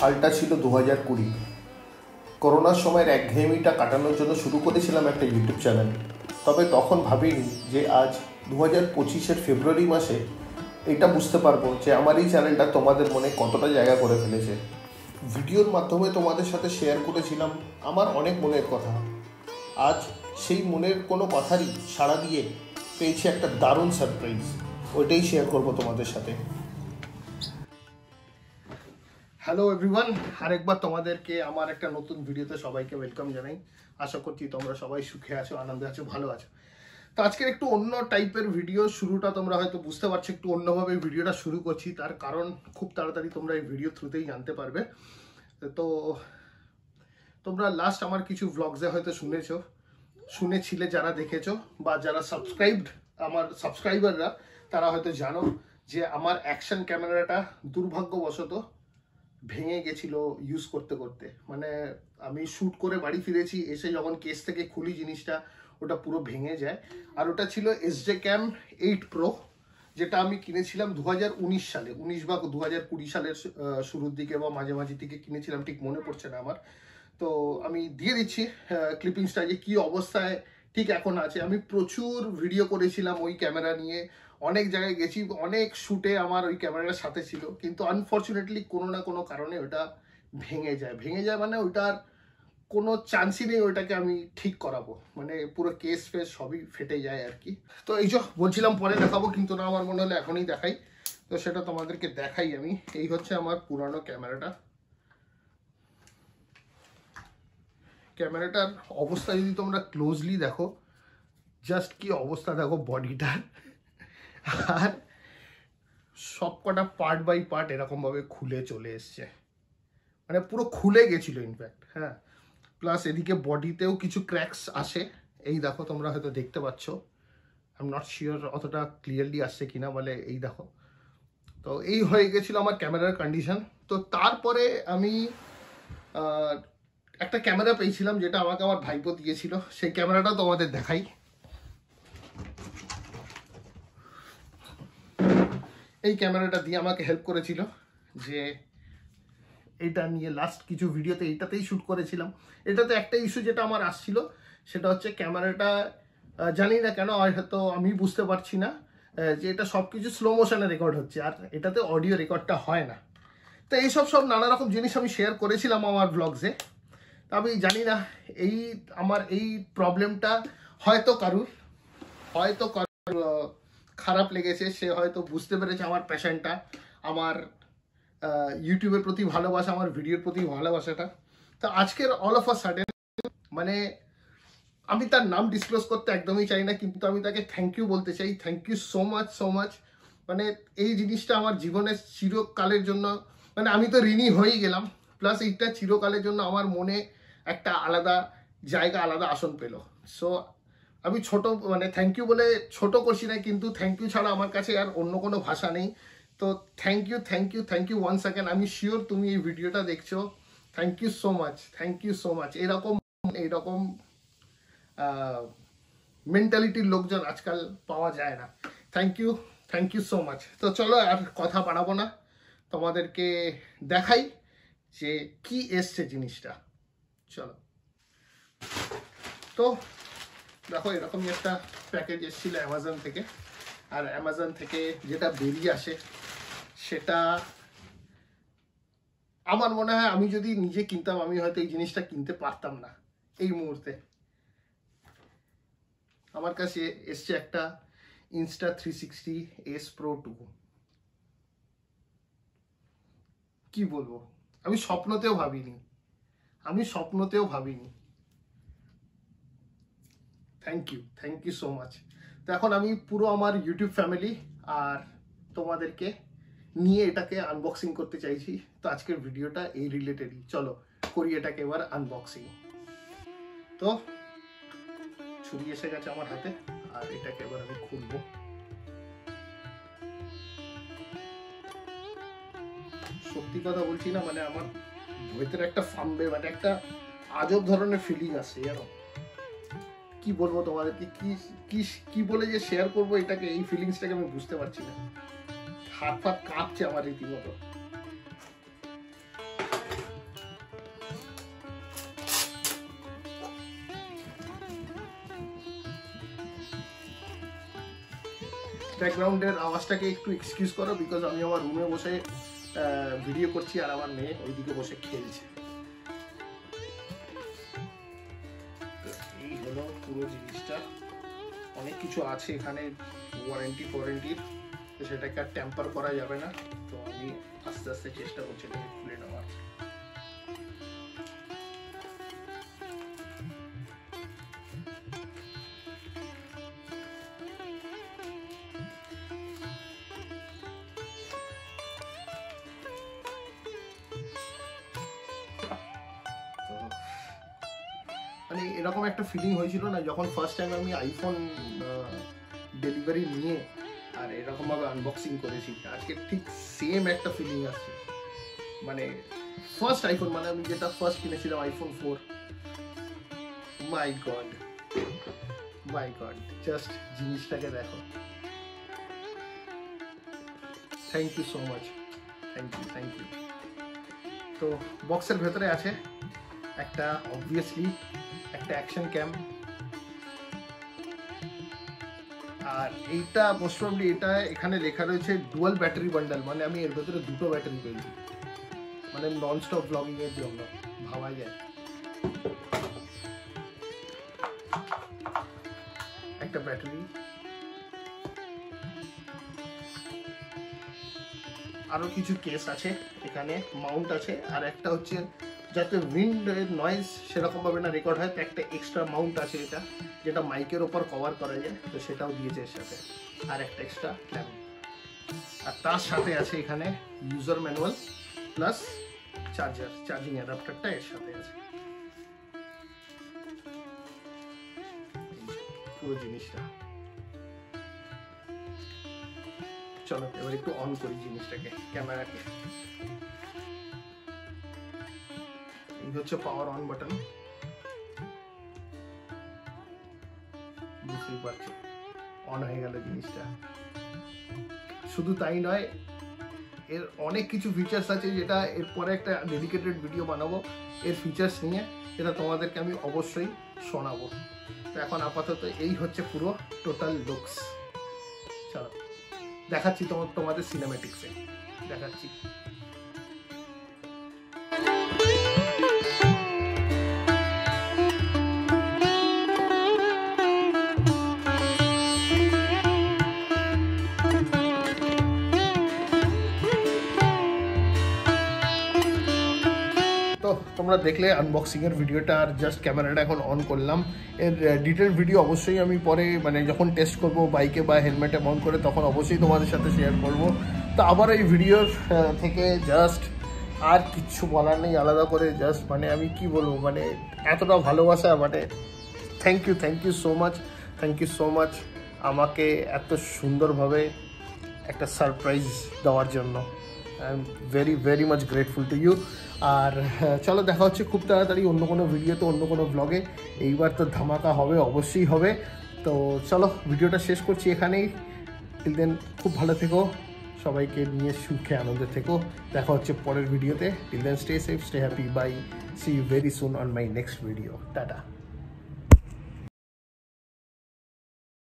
সালটা ছিল 2020। করোনার সময়ের একঘেয়েমিটা কাটানোর জন্য শুরু করেছিলাম একটা ইউটিউব চ্যানেল। তবে তখন ভাবিনি যে আজ 2025-এর ফেব্রুয়ারি মাসে এটা বুঝতে পারবো যে আমার এই চ্যানেলটা তোমাদের মনে কতটা জায়গা করে ফেলেছে। ভিডিওর মাধ্যমে তোমাদের সাথে শেয়ার করেছিলাম আমার অনেক মনের কথা। আজ সেই মনের কোনো কথারই সাড়া দিয়ে পেয়েছি একটা দারুণ সারপ্রাইজ, ওইটাই শেয়ার করবো তোমাদের সাথে। হ্যালো এভরিওয়ান, আরেকবার তোমাদেরকে আমার একটা নতুন ভিডিওতে সবাইকে ওয়েলকাম জানাই। আশা করছি তোমরা সবাই সুখে আছো, আনন্দে আছো, ভালো আছো। তো আজকের একটু অন্য টাইপের ভিডিও শুরুটা তোমরা হয়তো বুঝতে পারছো, একটু অন্যভাবে ভিডিওটা শুরু করছি। তার কারণ খুব তাড়াতাড়ি তোমরা এই ভিডিও থ্রুতেই জানতে পারবে। তো তোমরা লাস্ট আমার কিছু ভ্লগসে হয়তো শুনেছিলে, যারা দেখেছো বা যারা আমার সাবস্ক্রাইবাররা তারা হয়তো জানো যে আমার অ্যাকশন ক্যামেরাটা দুর্ভাগ্যবশত ভেঙে গেছিল ইউজ করতে করতে। মানে আমি শ্যুট করে বাড়ি ফিরেছি, এসে যখন কেস থেকে খুলি জিনিসটা ওটা পুরো ভেঙে যায়। আর ওটা ছিল SJCam 8 Pro, যেটা আমি কিনেছিলাম 2019 সালে, 19 বা 2020 সালের শুরুর দিকে বা মাঝামাঝি দিকে কিনেছিলাম, ঠিক মনে পড়ছে না আমার। তো আমি দিয়ে দিচ্ছি ক্লিপিংসটা যে কী অবস্থায় ঠিক এখন আছে। আমি প্রচুর ভিডিও করেছিলাম ওই ক্যামেরা নিয়ে, অনেক জায়গায় গেছি, অনেক শ্যুটে আমার ওই ক্যামেরাটার সাথে ছিল, কিন্তু আনফর্চুনেটলি কোনো না কোনো কারণে ওটা ভেঙে যায় মানে ওইটার কোনো চান্সই নেই ওইটাকে আমি ঠিক করাবো। মানে পুরো কেস ফেস সবই ফেটে যায় আর কি। তো এই যে বলছিলাম পরে দেখাবো, কিন্তু না, আমার মনে হলো এখনই দেখাই। তো সেটা তোমাদেরকে দেখাই আমি। এই হচ্ছে আমার পুরানো ক্যামেরাটার অবস্থা যদি তোমরা ক্লোজলি দেখো, জাস্ট কি অবস্থা দেখো বডিটার। আর সব কটা পার্ট বাই পার্ট এরকমভাবে খুলে চলে এসছে, মানে পুরো খুলে গেছিলো ইনফ্যাক্ট। হ্যাঁ, প্লাস এদিকে বডিতেও কিছু ক্র্যাকস আসে, এই দেখো তোমরা হয়তো দেখতে পাচ্ছ। আই এম নট শিওর অতটা ক্লিয়ারলি আসছে কিনা, বলে এই দেখো। তো এই হয়ে গেছিলো আমার ক্যামেরার কন্ডিশন। তো তারপরে আমি একটা ক্যামেরা পেয়েছিলাম, যেটা আমাকে আমার ভাইপো দিয়েছিল। সেই ক্যামেরাটা তোমাদের দেখাই। এই ক্যামেরাটা দিয়ে আমাকে হেল্প করেছিল, যে এটা নিয়ে লাস্ট কিছু ভিডিওতে এইটাতেই শ্যুট করেছিলাম। এটাতে একটা ইস্যু যেটা আমার আসছিল, সেটা হচ্ছে ক্যামেরাটা জানি না কেন, হয়তো আমি বুঝতে পারছি না যে এটা সব কিছু স্লো মোশনে রেকর্ড হচ্ছে, আর এটাতে অডিও রেকর্ডটা হয় না। তো এইসব নানা রকম জিনিস আমি শেয়ার করেছিলাম আমার ব্লগসে। তা আমি জানি না আমার এই প্রবলেমটা হয়তো কারুর খারাপ লেগেছে, সে হয়তো বুঝতে পেরেছে আমার প্যাশনটা, আমার ইউটিউবের প্রতি ভালোবাসা, আমার ভিডিওর প্রতি ভালোবাসাটা। তো আজকের অল অফ আ সাডেন, মানে আমি তার নাম ডিসক্লোজ করতে একদমই চাই না, কিন্তু আমি তাকে থ্যাংক ইউ বলতে চাই। Thank you so much. মানে এই জিনিসটা আমার জীবনের চিরকালের জন্য, মানে আমি তো ঋণী হয়েই গেলাম, প্লাস এইটা চিরকালের জন্য আমার মনে একটা আলাদা জায়গা, আলাদা আসন পেল। সো আমি মানে থ্যাংক ইউ বলে ছোট করছি না, কিন্তু থ্যাংক ইউ ছাড়া আমার কাছে আর অন্য কোনো ভাষা নেই। তো থ্যাংক ইউ ওয়ান্স অ্যাগেন। আমি শিওর তুমি এই ভিডিওটা দেখছো। Thank you so much. এরকম মেন্টালিটির লোকজন আজকাল পাওয়া যায় না। Thank you so much. তো চলো আর কথা বাড়াবো না, তোমাদেরকে দেখাই যে কি এসছে জিনিসটা। চলো। তো দেখো, এরকমই একটা প্যাকেজ এসেছিল অ্যামাজন থেকে। আর অ্যামাজন থেকে যেটা বেরিয়ে আসে, সেটা আমার মনে হয় আমি যদি নিজে কিনতাম, আমি হয়তো এই জিনিসটা কিনতে পারতাম না এই মুহূর্তে। আমার কাছে এসছে একটা Insta360 S Pro 2। কি বলবো, আমি স্বপ্নতেও ভাবিনি। Thank you so much. তো এখন আমি পুরো আমার ইউটিউব ফ্যামিলি আর তোমাদেরকে নিয়ে এটাকে আনবক্সিং করতে চাইছি। তো আজকের ভিডিওটা এই রিলেটেডই। চলো করি এটাকে এবার আনবক্সিং। তো ছুরি এসে গেছে আমার হাতে, আর এটাকে এবার আমি খুলবো। সত্যি কথা বলছি না, মানে আমার ভেতরে একটা ফাম্বে, মানে একটা আজব ধরনের ফিলিং আসছে জানো। কি বলবো তোমাদেরকে, কি বলে যে শেয়ার করবো এটাকে, এই ফিলিংসটাকে আমি বুঝতে পারছি না। হাত কাঁপছে আমার রীতিমতো। ব্যাকগ্রাউন্ডের আওয়াজটাকে একটু এক্সকিউজ করো, বিকজ আমি আমার রুমে বসে ভিডিও করছি আর আমার মেয়ে ওইদিকে বসে খেলছে। এই হলো পুরো জিনিসটা। অনেক কিছু আছে এখানে ওয়ারেন্টির, তো সেটাকে আর ট্যাম্পার করা যাবে না। তো আমি আস্তে আস্তে চেষ্টা করছি এটাকে খুলে নেওয়ার। মানে এরকম একটা ফিলিং হয়েছিল না যখন ফার্স্ট টাইম আমি আইফোন ডেলিভারি নিয়ে আর এরকম ভাবে আনবক্সিং করেছি, আজকে ঠিক সেম একটা ফিলিং আসছে। মানে ফার্স্ট আইফোন, মানে আমি যেটা ফার্স্ট কিনেছিলাম আইফোন 4, মাই গড জাস্ট জিনিসটাকে দেখো। Thank you so much, thank you. তো বক্সের ভেতরে আছে একটা অবভিয়াসলি একটা অ্যাকশন ক্যাম, আর এইটা মোস্ট প্রবাবলি এটা এখানে লেখা রয়েছে ডুয়াল ব্যাটারি বান্ডেল, মানে আমি এর ভেতরে দুটো ব্যাটারি পেয়েছি, মানে নন স্টপ ব্লগিং এর জন্য ভাবা যায়। একটা ব্যাটারি, আরো কিছু কেস আছে এখানে, মাউন্ট আছে, আর একটা হচ্ছে যাতে উইন্ড নয়েজ সেরকম ভাবে না রেকর্ড হয়, তো একটা এক্সট্রা মাউন্ট আছে এটা, যেটা মাইকের ওপর কভার করা যায়, তো সেটাও দিয়েছে এর সাথে, আর একটা এক্সট্রা ক্ল্যাম্প। আর তার সাথে আছে এখানে ইউজার ম্যানুয়াল প্লাস চার্জিং অ্যাডাপ্টারটা এর সাথে আছে। পুরো জিনিসটা, চলো এবার একটু অন করি জিনিসটাকে, ক্যামেরাকে। এই হচ্ছে পাওয়ার অন বাটন, বুঝতেই পারছো অন হয়ে গেল জিনিসটা। শুধু তাই নয়, এর অনেক কিছু ফিচার্স আছে যেটা এরপরে একটা ডেডিকেটেড ভিডিও বানাবো এর ফিচার্স নিয়ে, যেটা তোমাদেরকে আমি অবশ্যই শোনাবো। তো এখন আপাতত এই হচ্ছে পুরো টোটাল লুকস। চলো দেখাচ্ছি তোমাদের সিনেমেটিক্সে দেখাচ্ছি। তোমরা দেখলে আনবক্সিং এর ভিডিওটা, আর জাস্ট ক্যামেরাটা এখন অন করলাম। এর ডিটেল ভিডিও অবশ্যই আমি পরে, মানে যখন টেস্ট করব বাইকে বা হেলমেটে মাউন্ট করে, তখন অবশ্যই তোমাদের সাথে শেয়ার করব। তো আবার এই ভিডিওর থেকে জাস্ট আর কিচ্ছু বলার নেই আলাদা করে, জাস্ট মানে আমি কি বলবো, মানে এতটা ভালোবাসা, মানে থ্যাংক ইউ সো মাচ আমাকে এত সুন্দরভাবে একটা সারপ্রাইজ দেওয়ার জন্য। I am very much grateful to you. আর চলো দেখা হচ্ছে খুব তাড়াতাড়ি অন্য কোনো ভিডিওতে, অন্য কোনো ব্লগে। এইবার তো ধামাকা হবে, অবশ্যই হবে। তো চলো ভিডিওটা শেষ করছি এখানেই। টিল দেন খুব ভালো থেকো, সবাইকে নিয়ে সুখে আনন্দে থেকো। দেখা হচ্ছে পরের ভিডিওতে। Till then stay safe, stay happy, bye, see you very soon on my next video. Tata.